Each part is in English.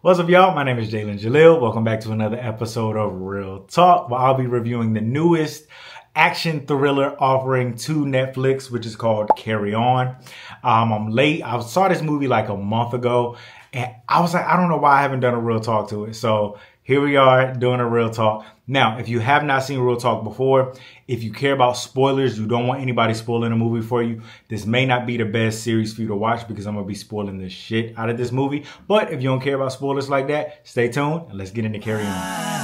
What's up, y'all? My name is Jalen Jalil. Welcome back to another episode of Real Talk, where I'll be reviewing the newest action thriller offering to Netflix, which is called Carry On. I'm late. I saw this movie like a month ago, and I was like, I don't know why I haven't done a Real Talk to it. So here we are doing a Real Talk. Now, if you have not seen Real Talk before, if you care about spoilers, you don't want anybody spoiling a movie for you, this may not be the best series for you to watch because I'm going to be spoiling the shit out of this movie. But if you don't care about spoilers like that, stay tuned and let's get into Carry On.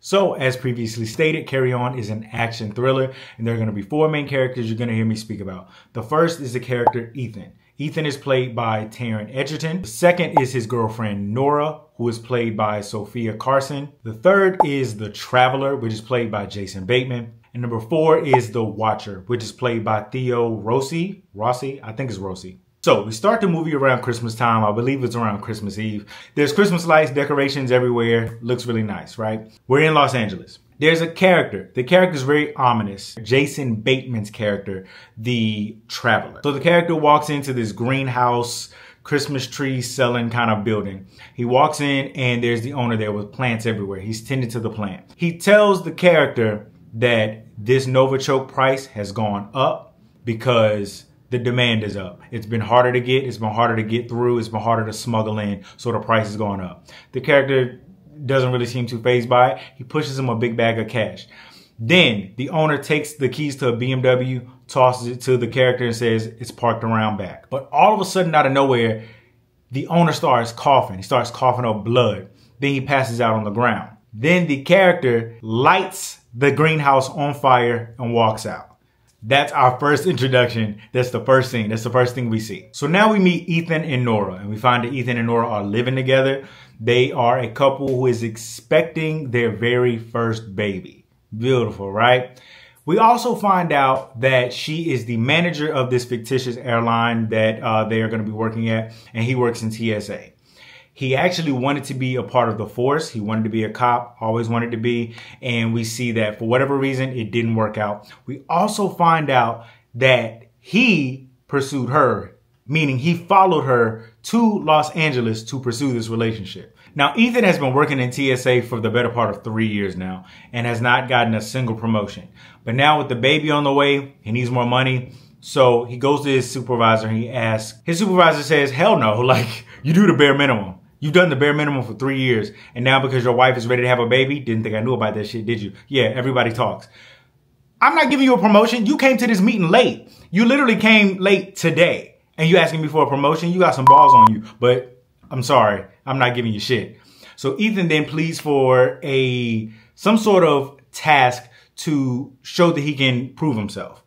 So, as previously stated, Carry On is an action thriller, and there are going to be four main characters you're going to hear me speak about. The first is the character Ethan. Ethan is played by Taron Egerton. The second is his girlfriend Nora, who is played by Sophia Carson. The third is the Traveler, which is played by Jason Bateman. And number four is the Watcher, which is played by Theo Rossi. I think it's Rossi. So we start the movie around Christmas time. I believe it's around Christmas Eve. There's Christmas lights, decorations everywhere. Looks really nice, right? We're in Los Angeles. There's a character. The character is very ominous. Jason Bateman's character, the Traveler. So the character walks into this greenhouse, Christmas tree selling kind of building. He walks in and there's the owner there with plants everywhere. He's tending to the plant. He tells the character that this Novichok price has gone up because the demand is up. It's been harder to get. It's been harder to get through. It's been harder to smuggle in. So the price is going up. The character doesn't really seem too fazed by it. He pushes him a big bag of cash. Then the owner takes the keys to a BMW, tosses it to the character and says it's parked around back. But all of a sudden, out of nowhere, the owner starts coughing. He starts coughing up blood. Then he passes out on the ground. Then the character lights the greenhouse on fire and walks out. That's our first introduction. That's the first thing. That's the first thing we see. So now we meet Ethan and Nora, and we find that Ethan and Nora are living together. They are a couple who is expecting their very first baby. Beautiful, right? We also find out that she is the manager of this fictitious airline that they are going to be working at, and he works in TSA. He actually wanted to be a part of the force. He wanted to be a cop, always wanted to be. And we see that for whatever reason, it didn't work out. We also find out that he pursued her, meaning he followed her to Los Angeles to pursue this relationship. Now, Ethan has been working in TSA for the better part of 3 years now and has not gotten a single promotion. But now with the baby on the way, he needs more money. So he goes to his supervisor and he asks, his supervisor says, hell no, like you do the bare minimum. You've done the bare minimum for 3 years. And now because your wife is ready to have a baby, didn't think I knew about that shit, did you? Yeah, everybody talks. I'm not giving you a promotion. You came to this meeting late. You literally came late today. And you asking me for a promotion? You got some balls on you. But I'm sorry. I'm not giving you shit. So Ethan then pleads for some sort of task to show that he can prove himself.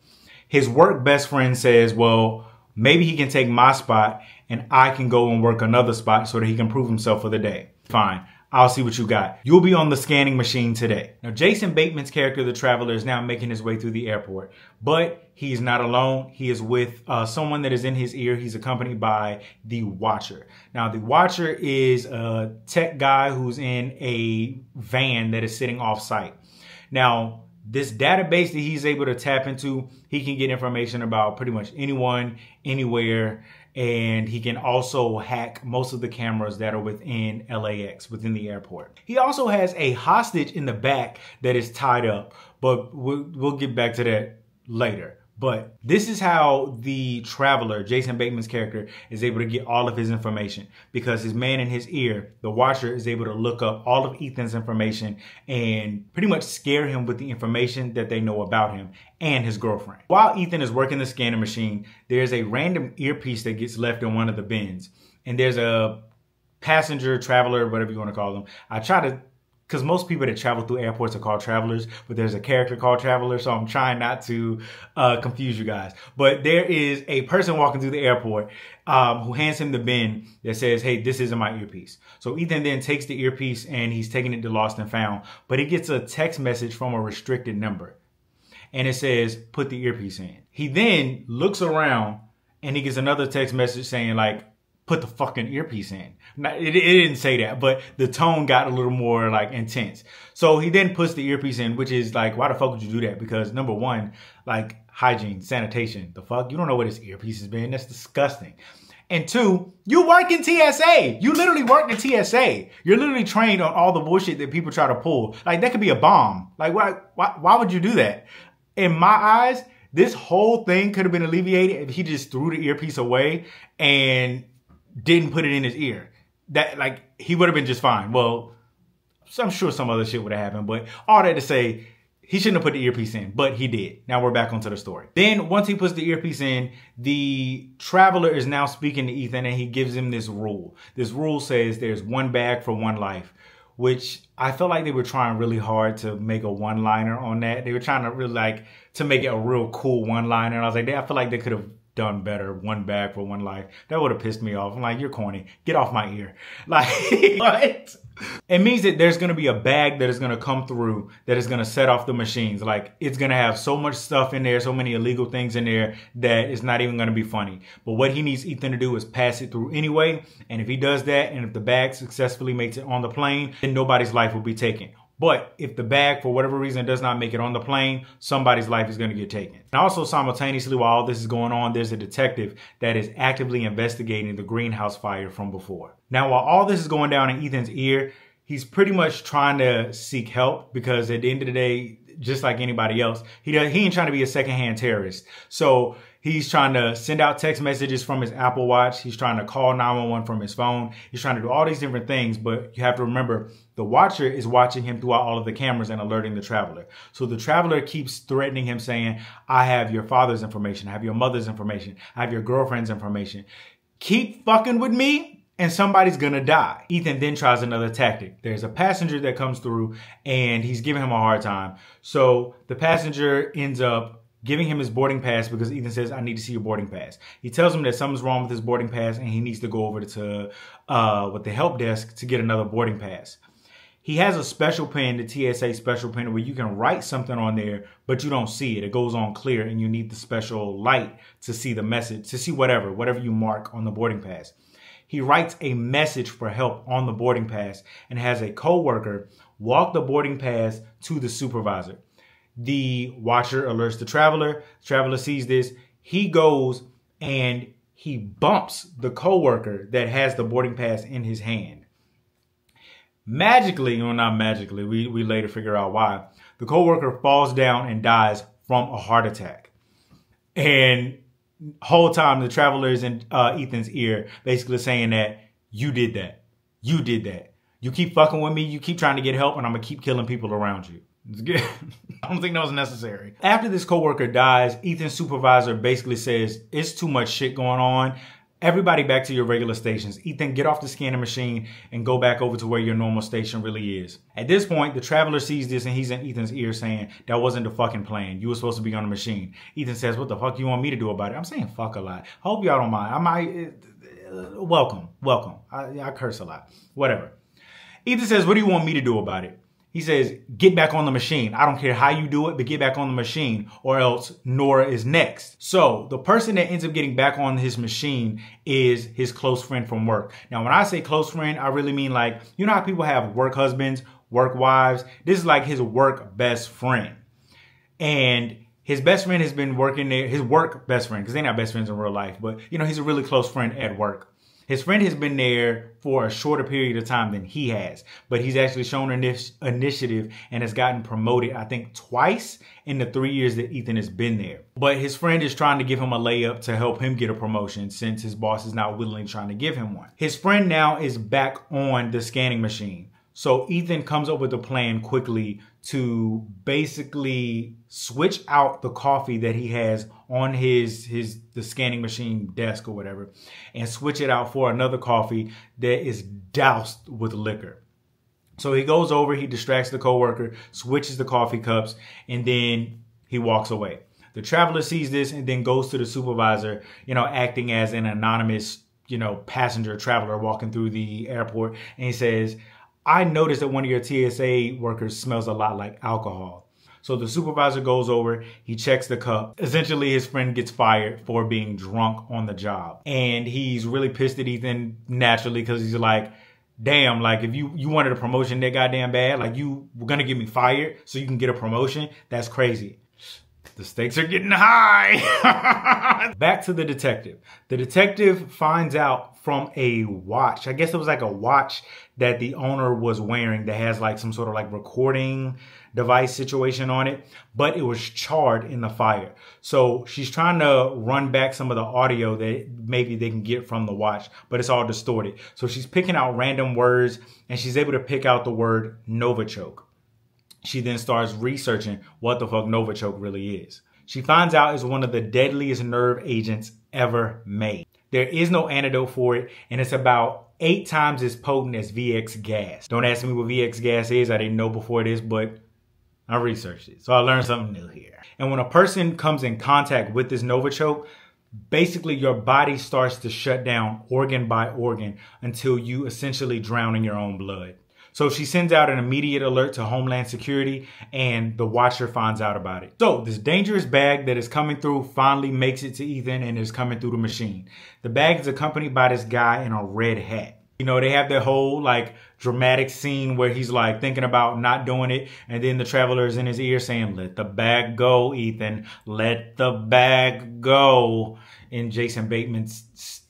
His work best friend says, well, maybe he can take my spot and I can go and work another spot so that he can prove himself for the day. Fine. I'll see what you got. You'll be on the scanning machine today. Now, Jason Bateman's character, the Traveler, is now making his way through the airport, but he's not alone. He is with someone that is in his ear. He's accompanied by the Watcher. Now, the Watcher is a tech guy who's in a van that is sitting off site. Now, this database that he's able to tap into, he can get information about pretty much anyone, anywhere, and he can also hack most of the cameras that are within LAX, within the airport. He also has a hostage in the back that is tied up, but we'll get back to that later. But this is how the Traveler, Jason Bateman's character, is able to get all of his information because his man in his ear, the Watcher, is able to look up all of Ethan's information and pretty much scare him with the information that they know about him and his girlfriend. While Ethan is working the scanner machine, there's a random earpiece that gets left in one of the bins. And there's a passenger, traveler, whatever you want to call them. I try to, because most people that travel through airports are called travelers, but there's a character called Traveler, so I'm trying not to confuse you guys. But there is a person walking through the airport who hands him the bin that says, hey, this isn't my earpiece. So Ethan then takes the earpiece and he's taking it to Lost and Found, but he gets a text message from a restricted number. And it says, put the earpiece in. He then looks around and he gets another text message saying like, put the fucking earpiece in. Now, it didn't say that, but the tone got a little more like intense. So he then puts the earpiece in, which is like, why the fuck would you do that? Because number one, like, hygiene, sanitation. The fuck? You don't know what his earpiece has been. That's disgusting. And two, you work in TSA. You literally work in TSA. You're literally trained on all the bullshit that people try to pull. Like, that could be a bomb. Like, why would you do that? In my eyes, this whole thing could have been alleviated if he just threw the earpiece away and didn't put it in his ear. That, like, he would have been just fine. Well, I'm sure some other shit would have happened, but all that to say, he shouldn't have put the earpiece in, but he did. Now we're back onto the story. Then once he puts the earpiece in, the traveler is now speaking to Ethan and he gives him this rule. This rule says there's one bag for one life, which I felt like they were trying really hard to make a one-liner on that. They were trying to really like to make it a real cool one-liner. And I was like, I feel like they could have done better. One bag for one life. That would have pissed me off. I'm like, you're corny. Get off my ear. Like, what? It means that there's going to be a bag that is going to come through that is going to set off the machines. Like, it's going to have so much stuff in there, so many illegal things in there that it's not even going to be funny. But what he needs Ethan to do is pass it through anyway. And if he does that, and if the bag successfully makes it on the plane, then nobody's life will be taken. But if the bag, for whatever reason, does not make it on the plane, somebody's life is going to get taken. And also simultaneously, while all this is going on, there's a detective that is actively investigating the greenhouse fire from before. Now, while all this is going down in Ethan's ear, he's pretty much trying to seek help because at the end of the day, just like anybody else, he ain't trying to be a secondhand terrorist. So he's trying to send out text messages from his Apple Watch. He's trying to call 911 from his phone. He's trying to do all these different things, but you have to remember the watcher is watching him throughout all of the cameras and alerting the traveler. So the traveler keeps threatening him saying, I have your father's information. I have your mother's information. I have your girlfriend's information. Keep fucking with me and somebody's gonna die. Ethan then tries another tactic. There's a passenger that comes through and he's giving him a hard time. So the passenger ends up giving him his boarding pass because Ethan says, I need to see your boarding pass. He tells him that something's wrong with his boarding pass and he needs to go over to with the help desk to get another boarding pass. He has a special pen, the TSA special pen, where you can write something on there, but you don't see it. It goes on clear and you need the special light to see the message, to see whatever you mark on the boarding pass. He writes a message for help on the boarding pass and has a coworker walk the boarding pass to the supervisor. The watcher alerts the traveler. The traveler sees this. He goes and he bumps the coworker that has the boarding pass in his hand. Magically, or not magically, we later figure out why, the coworker falls down and dies from a heart attack. And whole time the traveler is in Ethan's ear basically saying that you did that. You did that. You keep fucking with me. You keep trying to get help and I'm going to keep killing people around you. It's good. I don't think that was necessary. After this coworker dies, Ethan's supervisor basically says, it's too much shit going on. Everybody back to your regular stations. Ethan, get off the scanning machine and go back over to where your normal station really is. At this point, the traveler sees this and he's in Ethan's ear saying, that wasn't the fucking plan. You were supposed to be on the machine. Ethan says, what the fuck you want me to do about it? I'm saying fuck a lot. I hope y'all don't mind. I might, welcome. I curse a lot. Whatever. Ethan says, what do you want me to do about it? He says, get back on the machine. I don't care how you do it, but get back on the machine or else Nora is next. So the person that ends up getting back on his machine is his close friend from work. Now, when I say close friend, I really mean like, you know how people have work husbands, work wives? This is like his work best friend. And his best friend has been working there, his work best friend, because they're not best friends in real life, but you know, he's a really close friend at work. His friend has been there for a shorter period of time than he has, but he's actually shown initiative and has gotten promoted, I think, twice in the 3 years that Ethan has been there. But his friend is trying to give him a layup to help him get a promotion since his boss is not willingly trying to give him one. His friend now is back on the scanning machine. So Ethan comes up with a plan quickly to basically switch out the coffee that he has on the scanning machine desk or whatever and switch it out for another coffee that is doused with liquor. So he goes over, he distracts the coworker, switches the coffee cups, and then he walks away. The traveler sees this and then goes to the supervisor, you know, acting as an anonymous, you know, passenger traveler walking through the airport. And he says, I noticed that one of your TSA workers smells a lot like alcohol. So the supervisor goes over, he checks the cup. Essentially, his friend gets fired for being drunk on the job. And he's really pissed at Ethan naturally because he's like, damn, like if you wanted a promotion that goddamn bad, like you were going to get me fired so you can get a promotion. That's crazy. The stakes are getting high. Back to the detective. The detective finds out from a watch. I guess it was like a watch that the owner was wearing that has like some sort of like recording device situation on it, but it was charred in the fire. So she's trying to run back some of the audio that maybe they can get from the watch, but it's all distorted. So she's picking out random words and she's able to pick out the word Novichok. She then starts researching what the fuck Novichok really is. She finds out it's one of the deadliest nerve agents ever made. There is no antidote for it, and it's about 8 times as potent as VX gas. Don't ask me what VX gas is. I didn't know before this, but I researched it. So I learned something new here. And when a person comes in contact with this Novichok, basically your body starts to shut down organ by organ until you essentially drown in your own blood. So she sends out an immediate alert to Homeland Security, and the Watcher finds out about it. So this dangerous bag that is coming through finally makes it to Ethan and is coming through the machine. The bag is accompanied by this guy in a red hat. You know, they have their whole like dramatic scene where he's like thinking about not doing it. And then the Traveler is in his ear saying, "Let the bag go, Ethan. Let the bag go." In Jason Bateman's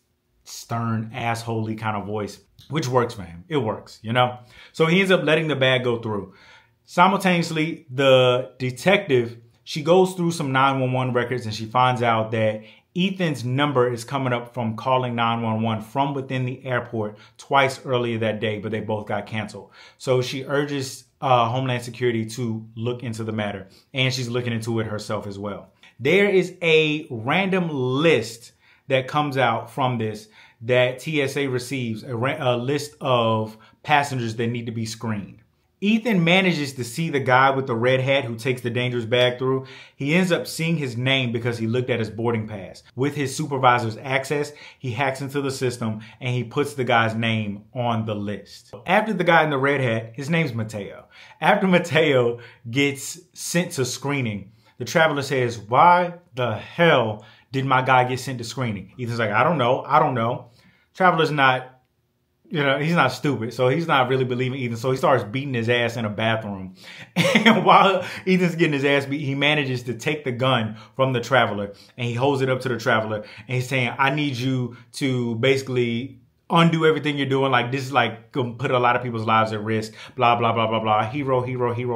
stern, assholey kind of voice. Which works for him. It works, you know? So he ends up letting the bag go through. Simultaneously, the detective, she goes through some 911 records and she finds out that Ethan's number is coming up from calling 911 from within the airport twice earlier that day, but they both got canceled. So she urges Homeland Security to look into the matter, and she's looking into it herself as well. There is a random list that comes out from this that TSA receives, a list of passengers that need to be screened. Ethan manages to see the guy with the red hat who takes the dangerous bag through. He ends up seeing his name because he looked at his boarding pass. With his supervisor's access, he hacks into the system and he puts the guy's name on the list. After the guy in the red hat, his name's Mateo. After Mateo gets sent to screening, the Traveler says, "Why the hell did my guy get sent to screening?" Ethan's like, I don't know. Traveler's not, you know, he's not stupid. So he's not really believing Ethan. So he starts beating his ass in a bathroom. And while Ethan's getting his ass beat, he manages to take the gun from the Traveler and he holds it up to the Traveler and he's saying, "I need you to basically undo everything you're doing. Like, this is like gonna put a lot of people's lives at risk. Blah, blah, blah, blah, blah. Hero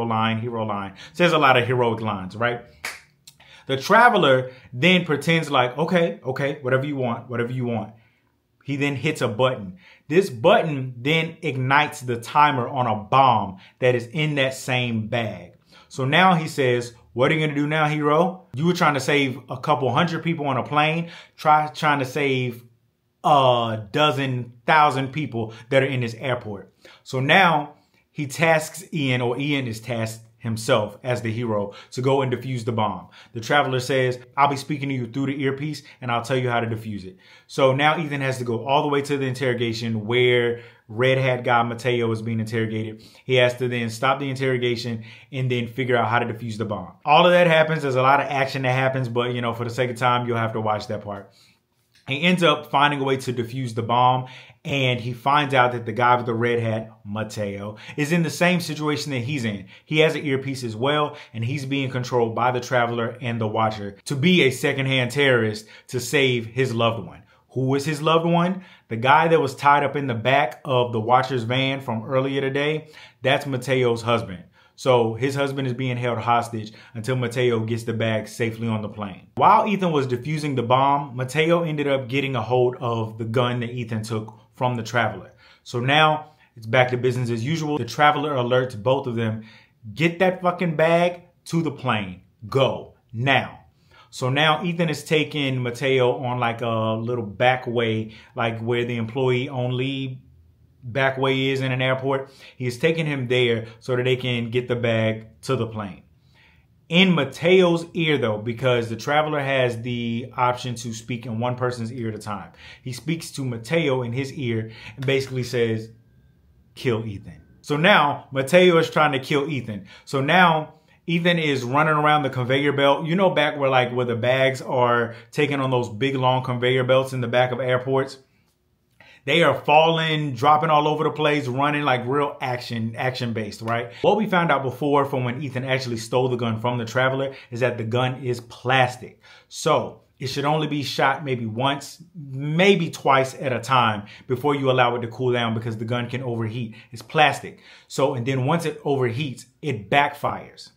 line. Says a lot of heroic lines, right? The Traveler then pretends like, okay, whatever you want. He then hits a button. This button then ignites the timer on a bomb that is in that same bag. So now he says, "What are you going to do now, hero? You were trying to save a couple hundred people on a plane. Trying to save a dozen thousand people that are in this airport." So now he tasks Ian, or Ian is tasked himself as the hero to go and defuse the bomb. The Traveler says, "I'll be speaking to you through the earpiece and I'll tell you how to defuse it." So now Ethan has to go all the way to the interrogation where red hat guy Mateo is being interrogated. He has to then stop the interrogation and then figure out how to defuse the bomb. All of that happens. There's a lot of action that happens, but you know, for the sake of time, you'll have to watch that part. He ends up finding a way to defuse the bomb, and he finds out that the guy with the red hat, Mateo, is in the same situation that he's in. He has an earpiece as well, and he's being controlled by the Traveler and the Watcher to be a secondhand terrorist to save his loved one. Who is his loved one? The guy that was tied up in the back of the Watcher's van from earlier today, that's Mateo's husband. So his husband is being held hostage until Mateo gets the bag safely on the plane. While Ethan was defusing the bomb, Mateo ended up getting a hold of the gun that Ethan took from the Traveler. So now it's back to business as usual. The Traveler alerts both of them, "Get that fucking bag to the plane. Go now." So now Ethan is taking Mateo on like a little back way, like where the employee only back way is in an airport. He's taking him there so that they can get the bag to the plane. In Mateo's ear though, because the Traveler has the option to speak in one person's ear at a time, he speaks to Mateo in his ear and basically says, "Kill Ethan." So now Mateo is trying to kill Ethan. So now Ethan is running around the conveyor belt. You know, back where the bags are taken on those big long conveyor belts in the back of airports. They are falling, dropping all over the place, running like real action based, right? What we found out before from when Ethan actually stole the gun from the Traveler is that the gun is plastic. So it should only be shot maybe once, maybe twice at a time before you allow it to cool down because the gun can overheat. It's plastic. So, and then once it overheats, it backfires.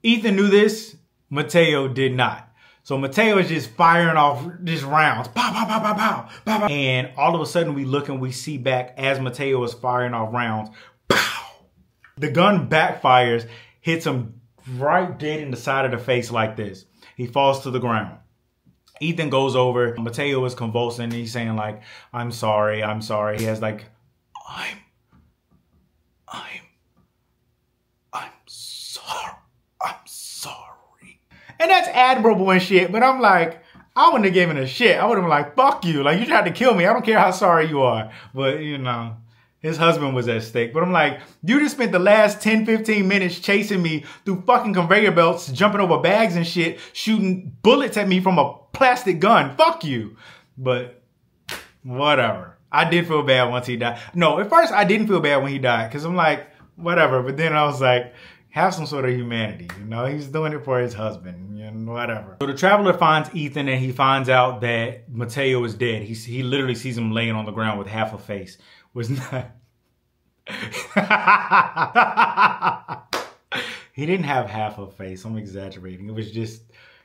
Ethan knew this, Mateo did not. So Mateo is just firing off just rounds. Pow, pow, pow, pow, pow, pow, pow. And all of a sudden we look and we see back as Mateo is firing off rounds. Pow! The gun backfires, hits him right dead in the side of the face like this. He falls to the ground. Ethan goes over. Mateo is convulsing. He's saying like, I'm sorry, I'm sorry. He has like, I'm sorry. And that's admirable and shit, but I'm like, I wouldn't have given a shit. I would have been like, fuck you. Like, you tried to kill me. I don't care how sorry you are. But, you know, his husband was at stake. But I'm like, you just spent the last 10, 15 minutes chasing me through fucking conveyor belts, jumping over bags and shit, shooting bullets at me from a plastic gun. Fuck you. But whatever. I did feel bad once he died. No, at first I didn't feel bad when he died because I'm like, whatever. But then I was like, have some sort of humanity, you know? He's doing it for his husband, you know, whatever. So the Traveler finds Ethan and he finds out that Mateo is dead. He literally sees him laying on the ground with half a face. Was not... He didn't have half a face. I'm exaggerating. It was just...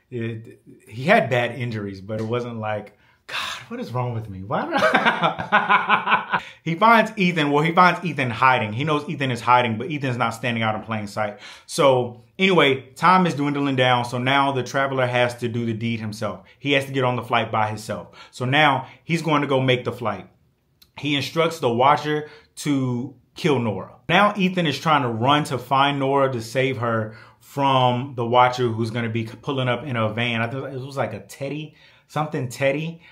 he had bad injuries, but it wasn't like, God, what is wrong with me? Why? He finds Ethan. Well, he finds Ethan hiding. He knows Ethan is hiding, but Ethan's not standing out in plain sight. So anyway, time is dwindling down. So now the Traveler has to do the deed himself. He has to get on the flight by himself. So now he's going to go make the flight. He instructs the Watcher to kill Nora. Now Ethan is trying to run to find Nora to save her from the Watcher who's going to be pulling up in a van. I think it was like a Teddy, something Teddy.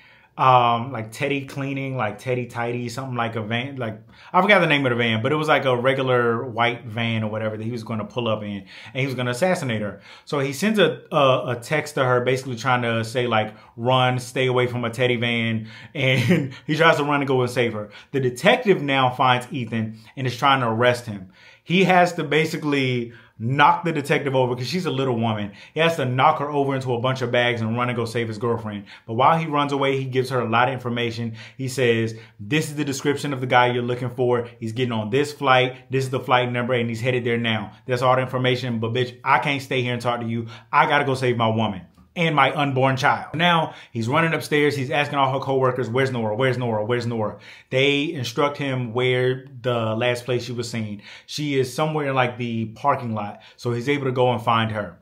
Like Teddy cleaning, like Teddy tidy, something like a van, like I forgot the name of the van, but it was like a regular white van or whatever that he was going to pull up in and he was going to assassinate her. So he sends a text to her basically trying to say like, run, stay away from a Teddy van. And he tries to run and go and save her. The detective now finds Ethan and is trying to arrest him. He has to basically knock the detective over because she's a little woman. He has to knock her over into a bunch of bags and run and go save his girlfriend. But while he runs away, he gives her a lot of information. He says, this is the description of the guy you're looking for. He's getting on this flight. This is the flight number and he's headed there now. That's all the information. But bitch, I can't stay here and talk to you. I got to go save my woman and my unborn child. Now he's running upstairs. He's asking all her coworkers, where's Nora? Where's Nora? Where's Nora? They instruct him where the last place she was seen. She is somewhere in like the parking lot. So he's able to go and find her.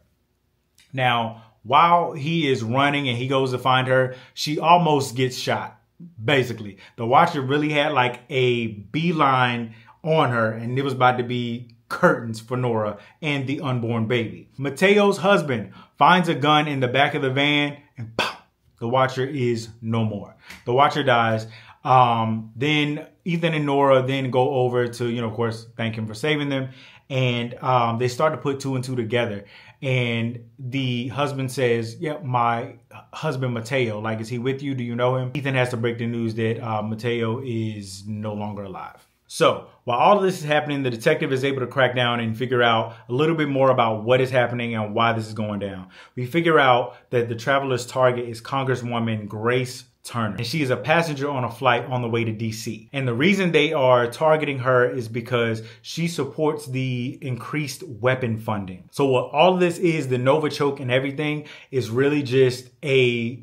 Now, while he is running and he goes to find her, she almost gets shot. Basically, the Watcher really had like a beeline on her and it was about to be curtains for Nora and the unborn baby. Mateo's husband finds a gun in the back of the van and pow, the Watcher is no more. The Watcher dies. Then Ethan and Nora then go over to, you know, of course, thank him for saving them. And they start to put two and two together. And the husband says, yeah, my husband, Mateo, like, is he with you? Do you know him? Ethan has to break the news that Mateo is no longer alive. So while all of this is happening, the detective is able to crack down and figure out a little bit more about what is happening and why this is going down. We figure out that the Traveler's target is Congresswoman Grace Turner, and she is a passenger on a flight on the way to DC. And the reason they are targeting her is because she supports the increased weapon funding. So what all of this is, the Novichok and everything, is really just a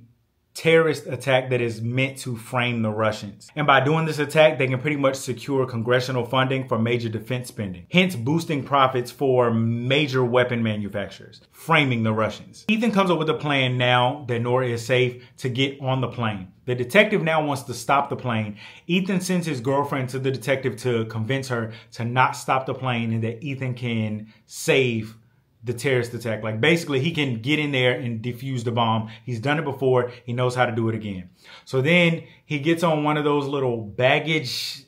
terrorist attack that is meant to frame the Russians. And by doing this attack, they can pretty much secure congressional funding for major defense spending, hence boosting profits for major weapon manufacturers, framing the Russians. Ethan comes up with a plan now that Nora is safe to get on the plane. The detective now wants to stop the plane. Ethan sends his girlfriend to the detective to convince her to not stop the plane and that Ethan can save the terrorist attack. Like basically he can get in there and defuse the bomb. He's done it before. He knows how to do it again. So then he gets on one of those little baggage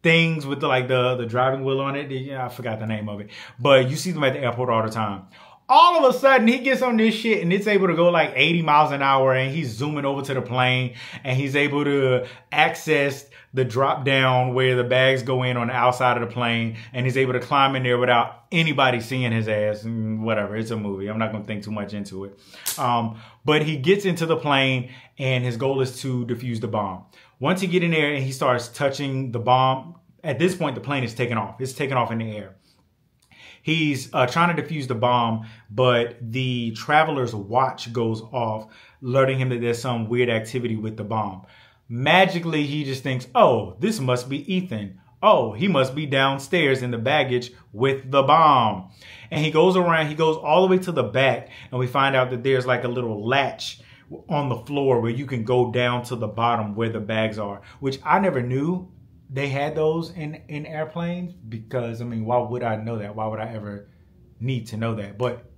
things with the driving wheel on it. Yeah, I forgot the name of it, but you see them at the airport all the time. All of a sudden, he gets on this shit and it's able to go like 80 miles an hour, and he's zooming over to the plane, and he's able to access the drop down where the bags go in on the outside of the plane, and he's able to climb in there without anybody seeing his ass. Whatever, it's a movie. I'm not going to think too much into it. But he gets into the plane, and his goal is to defuse the bomb. Once he get in there and he starts touching the bomb, at this point, the plane is taking off. It's taking off in the air. He's trying to defuse the bomb, but the traveler's watch goes off, alerting him that there's some weird activity with the bomb. Magically, he just thinks, oh, this must be Ethan. Oh, he must be downstairs in the baggage with the bomb. And he goes around, he goes all the way to the back, and we find out that there's like a little latch on the floor where you can go down to the bottom where the bags are, which I never knew they had those in airplanes, because, I mean, why would I know that? Why would I ever need to know that? But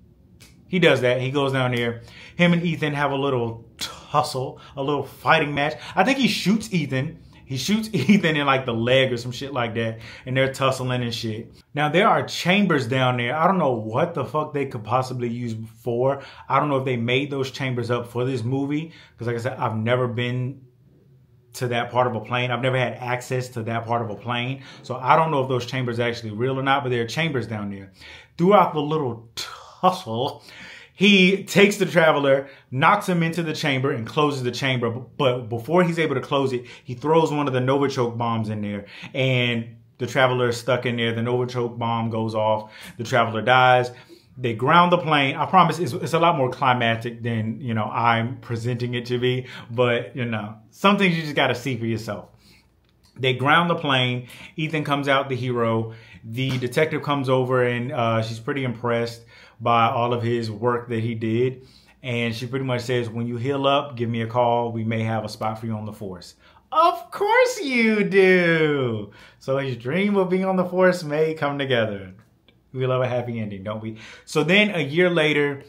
he does that. He goes down there. Him and Ethan have a little tussle, a little fighting match. I think he shoots Ethan. He shoots Ethan in like the leg or some shit like that, and they're tussling and shit. Now, there are chambers down there. I don't know what the fuck they could possibly use for. I don't know if they made those chambers up for this movie, because like I said, I've never been to that part of a plane. I've never had access to that part of a plane. So I don't know if those chambers are actually real or not, but there are chambers down there. Throughout the little tussle, he takes the traveler, knocks him into the chamber, and closes the chamber. But before he's able to close it, he throws one of the Novichok bombs in there, and the traveler is stuck in there. The Novichok bomb goes off. The traveler dies. They ground the plane. I promise it's a lot more climactic than, you know, I'm presenting it to be. But, you know, some things you just got to see for yourself. They ground the plane. Ethan comes out, the hero. The detective comes over, and she's pretty impressed by all of his work that he did. And she pretty much says, when you heal up, give me a call. We may have a spot for you on the force. Of course you do. So his dream of being on the force may come together. We love a happy ending, don't we? So then a year later,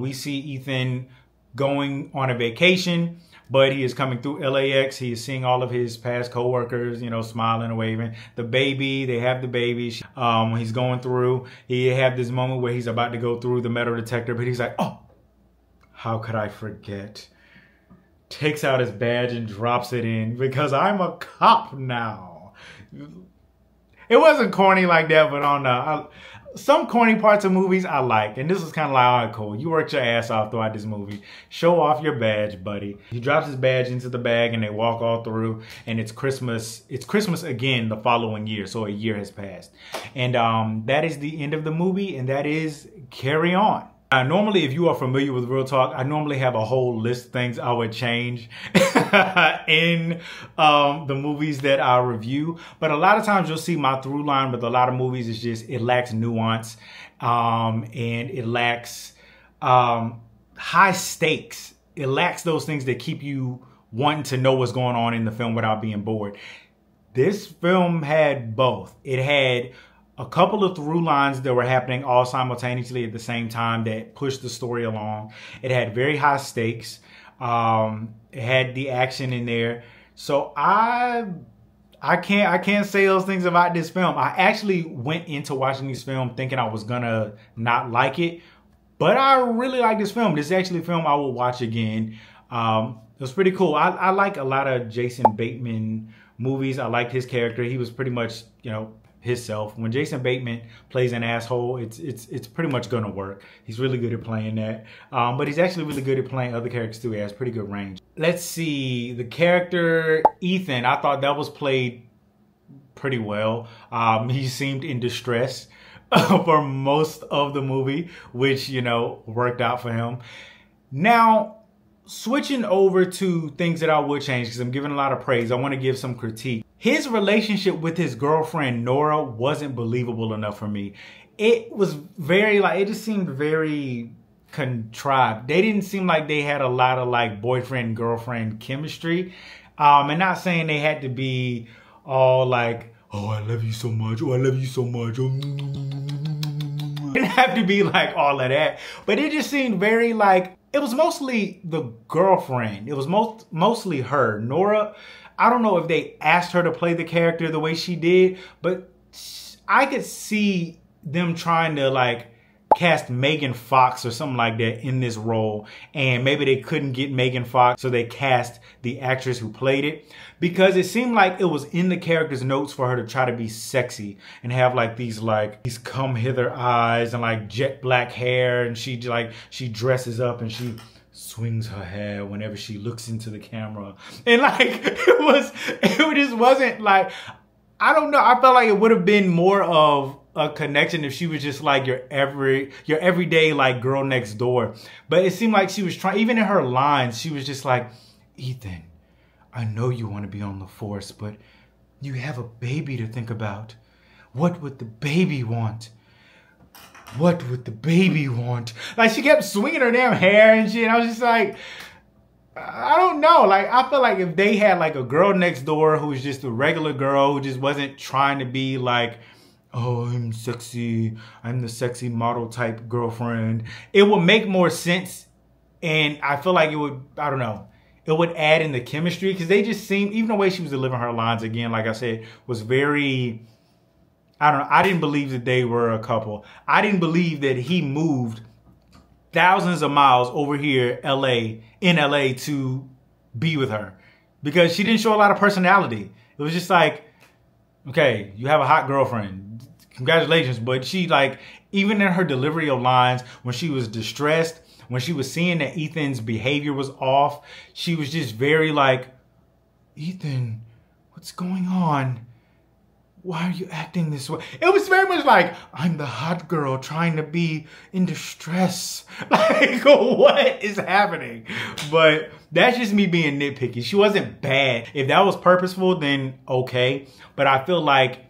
we see Ethan going on a vacation, but he is coming through LAX. He is seeing all of his past coworkers, you know, smiling and waving. The baby, they have the baby. When he's going through, he had this moment where he's about to go through the metal detector, but he's like, oh, how could I forget? Takes out his badge and drops it in, because I'm a cop now. It wasn't corny like that, but on some corny parts of movies I like. And this is kind of like, all right, cool. You worked your ass off throughout this movie. Show off your badge, buddy. He drops his badge into the bag, and they walk all through. And it's Christmas. It's Christmas again the following year. So a year has passed. And that is the end of the movie. And that is Carry On. Normally, if you are familiar with Real Talk, I normally have a whole list of things I would change in the movies that I review. But a lot of times you'll see my through line with a lot of movies is just it lacks nuance, and it lacks high stakes. It lacks those things that keep you wanting to know what's going on in the film without being bored. This film had both. It had a couple of through lines that were happening all simultaneously at the same time that pushed the story along. It had very high stakes. It had the action in there. So I can't say those things about this film. I actually went into watching this film thinking I was gonna not like it, but I really like this film. This is actually a film I will watch again. It was pretty cool. I like a lot of Jason Bateman movies. I liked his character. He was pretty much, you know, himself. When Jason Bateman plays an asshole, it's pretty much gonna work. He's really good at playing that, but he's actually really good at playing other characters too. He has pretty good range. Let's see, the character Ethan, I thought that was played pretty well. He seemed in distress for most of the movie, which, you know, worked out for him. Now, switching over to things that I would change, because I'm giving a lot of praise, I want to give some critique. His relationship with his girlfriend, Nora, wasn't believable enough for me. It was very, like, it just seemed very contrived. They didn't seem like they had a lot of, like, boyfriend-girlfriend chemistry. And not saying they had to be all like, oh, I love you so much. Oh, I love you so much. Oh, it didn't have to be like all of that. But it just seemed very like, it was mostly the girlfriend. It was mostly her. Nora, I don't know if they asked her to play the character the way she did, but I could see them trying to like cast Megan Fox or something like that in this role, and maybe they couldn't get Megan Fox, so they cast the actress who played it, because it seemed like it was in the character's notes for her to try to be sexy and have like these come hither eyes and like jet black hair, and she dresses up and she swings her hair whenever she looks into the camera, and like it just wasn't like, I don't know, I felt like it would have been more of a connection if she was just like your everyday like girl next door. But it seemed like she was trying, even in her lines, she was just like, Ethan, I know you want to be on the force, but you have a baby to think about. What would the baby want? What would the baby want? Like, she kept swinging her damn hair and shit. I was just like, I don't know. Like, I feel like if they had like a girl next door who was just a regular girl who just wasn't trying to be like, oh, I'm sexy, I'm the sexy model type girlfriend, it would make more sense. And I feel like it would, I don't know, it would add in the chemistry, because they just seemed, even the way she was delivering her lines, again, like I said, was very, I don't know, I didn't believe that they were a couple. I didn't believe that he moved thousands of miles over here, in LA to be with her, because she didn't show a lot of personality. It was just like, okay, you have a hot girlfriend, congratulations. But she, like, even in her delivery of lines, when she was distressed, when she was seeing that Ethan's behavior was off, she was just very like, Ethan, what's going on? Why are you acting this way? It was very much like, I'm the hot girl trying to be in distress. Like, what is happening? But that's just me being nitpicky. She wasn't bad. If that was purposeful, then okay. But I feel like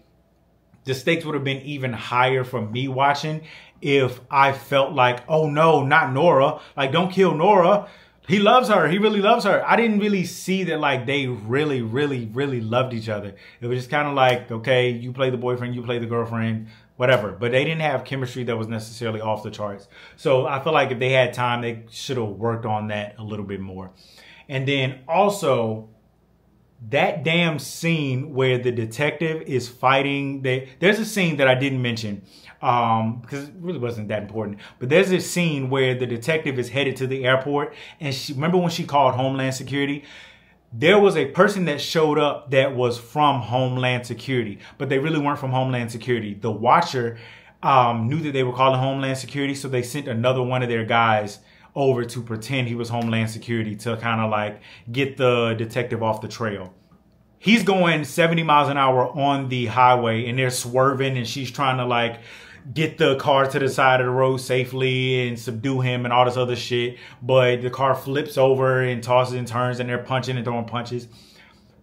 the stakes would have been even higher for me watching if I felt like, oh no, not Nora. Like, don't kill Nora. He loves her. He really loves her. I didn't really see that like they really, really, really loved each other. It was just kind of like, okay, you play the boyfriend, you play the girlfriend, whatever. But they didn't have chemistry that was necessarily off the charts. So I feel like if they had time, they should have worked on that a little bit more. And then also, that damn scene where the detective is fighting, there's a scene that I didn't mention because it really wasn't that important, but there's a scene where the detective is headed to the airport, and she, remember when she called Homeland Security? There was a person that showed up that was from Homeland Security, but they really weren't from Homeland Security. The Watcher knew that they were calling Homeland Security, so they sent another one of their guys over to pretend he was Homeland Security to kind of like get the detective off the trail. He's going 70 miles an hour on the highway, and they're swerving, and she's trying to like get the car to the side of the road safely and subdue him and all this other shit. But the car flips over and tosses and turns, and they're punching and throwing punches.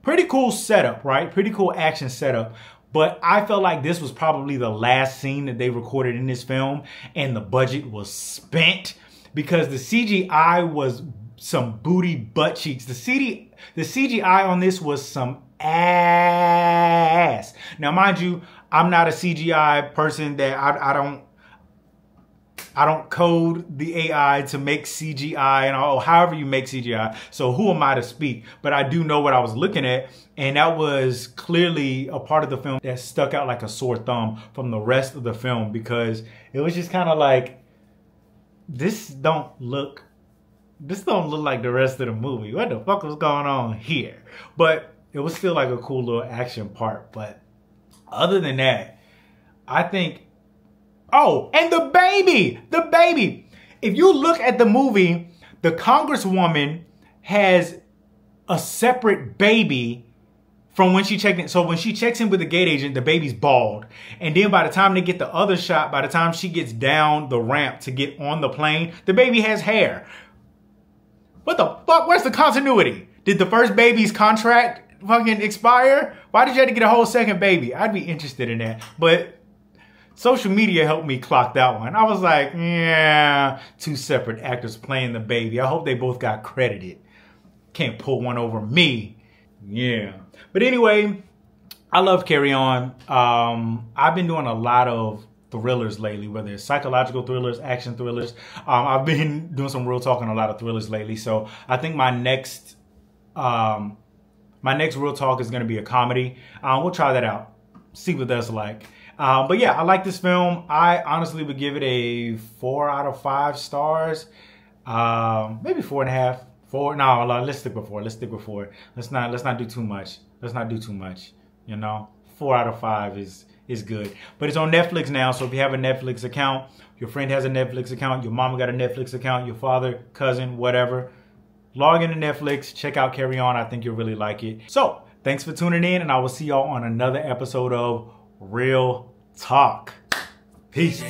Pretty cool setup, right? Pretty cool action setup. But I felt like this was probably the last scene that they recorded in this film, and the budget was spent because the CGI was some booty butt cheeks. The CGI on this was some ass. Now, mind you, I'm not a CGI person. That I don't code the AI to make CGI and all, however you make CGI. So who am I to speak? But I do know what I was looking at, and that was clearly a part of the film that stuck out like a sore thumb from the rest of the film, because it was just kind of like, this don't look like the rest of the movie. What the fuck was going on here? But it was still like a cool little action part. But other than that, I think, oh, and the baby. If you look at the movie, the Congresswoman has a separate baby from when she checked in. So when she checks in with the gate agent, the baby's bald. And then by the time they get the other shot, by the time she gets down the ramp to get on the plane, the baby has hair. What the fuck? Where's the continuity? Did the first baby's contract fucking expire? Why did you have to get a whole second baby? I'd be interested in that. But social media helped me clock that one. I was like, yeah, two separate actors playing the baby. I hope they both got credited. Can't pull one over me. Yeah. But anyway, I love Carry On. I've been doing a lot of thrillers lately, whether it's psychological thrillers, action thrillers. I've been doing some real talk on a lot of thrillers lately. So I think my next real talk is going to be a comedy. We'll try that out. See what that's like. But yeah, I like this film. I honestly would give it a 4 out of 5 stars. Maybe 4.5. 4. No, let's stick with 4. Let's stick with 4. Let's not do too much. Let's not do too much. You know, 4 out of 5 is good. But it's on Netflix now, so if you have a Netflix account, your friend has a Netflix account, your mama got a Netflix account, your father, cousin, whatever, log into Netflix, check out Carry On. I think you'll really like it. So, thanks for tuning in, and I will see y'all on another episode of Real Talk. Peace.